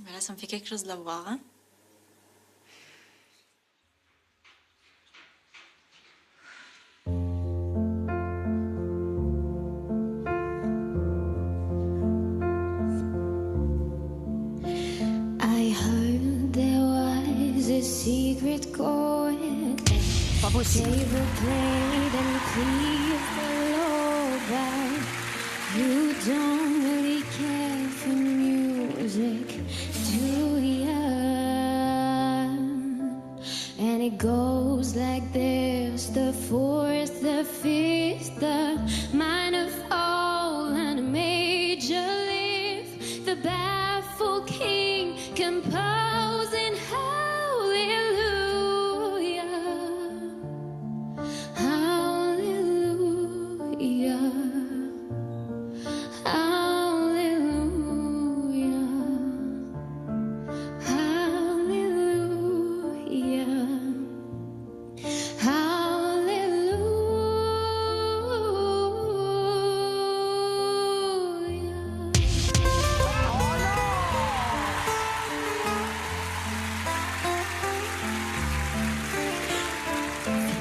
Ben là, ça me fait quelque chose de la voir, hein. I heard there was a secret chord. Pas possible. Never played and please the Lord, but you don't really care for music, do ya? And it goes like this: the fourth, the fifth, the minor fall and a major lift, the baffled king composing hallelujah, hallelujah, hallelujah, hallelujah.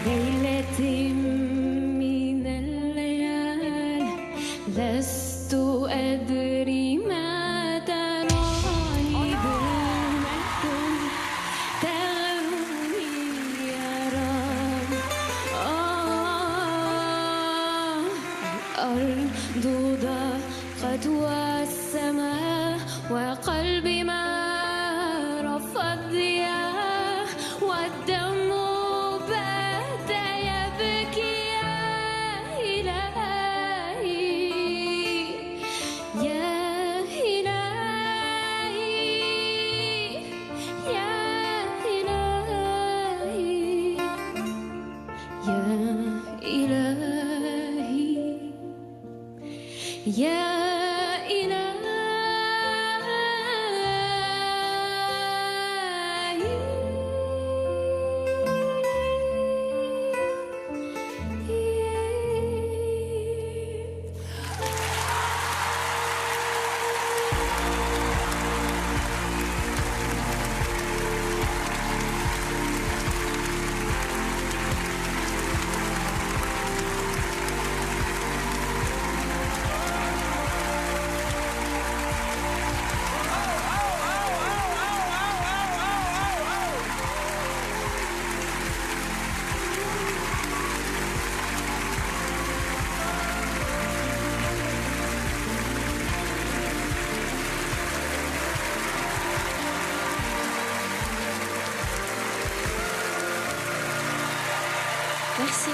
ليلة من الليال لست أدري ما تراني بالمكتوب تغني يا رب. الأرض ضاقت والسماء وقلبي ما رفض ضياء والدم بات يبكي يا إلهي يا إلهي يا إلهي يا إلهي يا إلهي. Merci.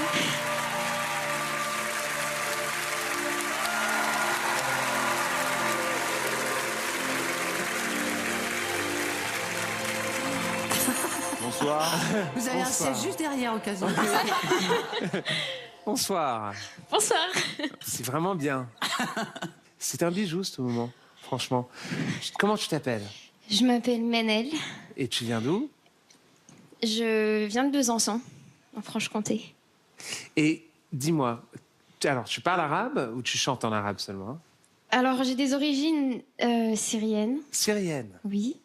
Bonsoir. Vous avez un Bonsoir. siège juste derrière au cas où. Bonsoir. Bonsoir. C'est vraiment bien. C'est un bijou ce moment, franchement. Comment tu t'appelles? Je m'appelle Manel. Et tu viens d'où? Je viens de Besançon, en Franche-Comté. Et dis-moi, alors tu parles arabe ou tu chantes en arabe seulement? Alors, j'ai des origines syriennes, Syrienne. oui.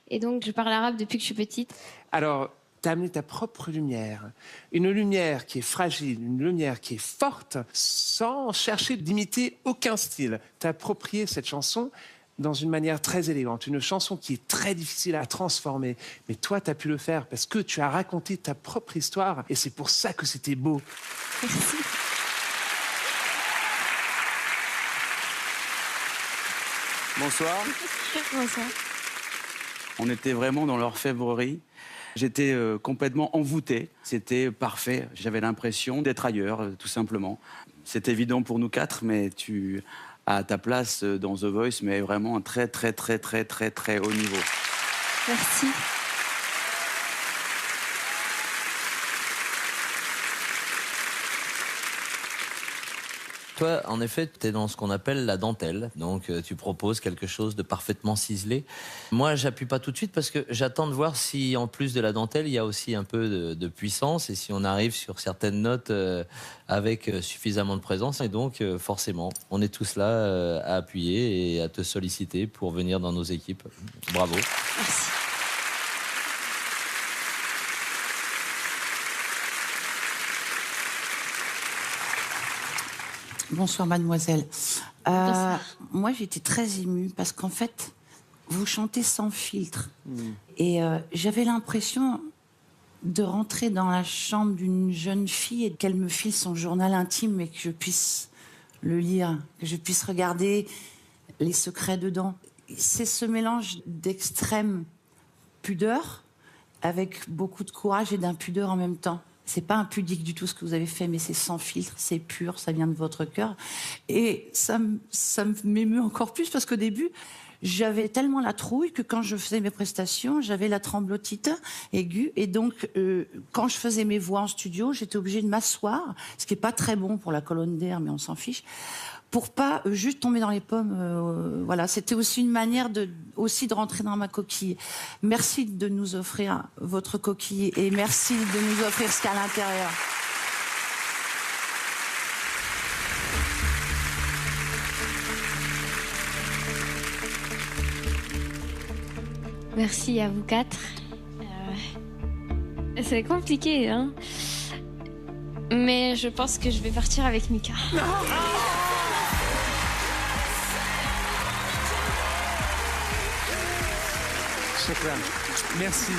Et donc, je parle arabe depuis que je suis petite. Alors, tu as amené ta propre lumière. Une lumière qui est fragile, une lumière qui est forte, sans chercher d'imiter aucun style. Tu as approprié cette chanson dans une manière très élégante. Une chanson qui est très difficile à transformer. Mais toi, tu as pu le faire parce que tu as raconté ta propre histoire. Et c'est pour ça que c'était beau. Merci. Bonsoir. Bonsoir. On était vraiment dans l'orfèvrerie. J'étais complètement envoûté. C'était parfait. J'avais l'impression d'être ailleurs, tout simplement. C'est évident pour nous quatre, mais tu as ta place dans The Voice, mais vraiment un très, très, très, très, très, très haut niveau. Merci. Toi, en effet, tu es dans ce qu'on appelle la dentelle. Donc, tu proposes quelque chose de parfaitement ciselé. Moi, j'appuie pas tout de suite parce que j'attends de voir si, en plus de la dentelle, il y a aussi un peu de puissance et si on arrive sur certaines notes avec suffisamment de présence. Et donc, forcément, on est tous là à appuyer et à te solliciter pour venir dans nos équipes. Bravo. Merci. Bonsoir, mademoiselle. Bonsoir. Moi, j'étais très émue parce qu'en fait, vous chantez sans filtre. Et j'avais l'impression de rentrer dans la chambre d'une jeune fille et qu'elle me file son journal intime et que je puisse le lire, que je puisse regarder les secrets dedans. C'est ce mélange d'extrême pudeur avec beaucoup de courage et d'impudeur en même temps. C'est pas impudique du tout ce que vous avez fait, mais c'est sans filtre, c'est pur, ça vient de votre cœur. Et ça m'émeut encore plus parce qu'au début, j'avais tellement la trouille que quand je faisais mes prestations, j'avais la tremblotite aiguë. Et donc, quand je faisais mes voix en studio, j'étais obligée de m'asseoir, ce qui est pas très bon pour la colonne d'air, mais on s'en fiche, pour pas juste tomber dans les pommes. Voilà, c'était aussi une manière de rentrer dans ma coquille. Merci de nous offrir votre coquille et merci de nous offrir ce qu'il y a à l'intérieur. Merci à vous quatre. C'est compliqué, hein. Mais je pense que je vais partir avec Mika. Chacun. Merci.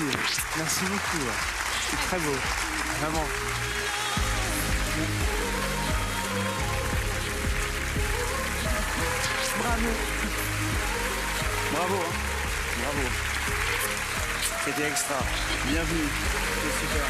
Merci beaucoup. C'est très beau. Vraiment. Bravo. Bravo, hein. Bravo. C'était extra. Bienvenue. C'était super.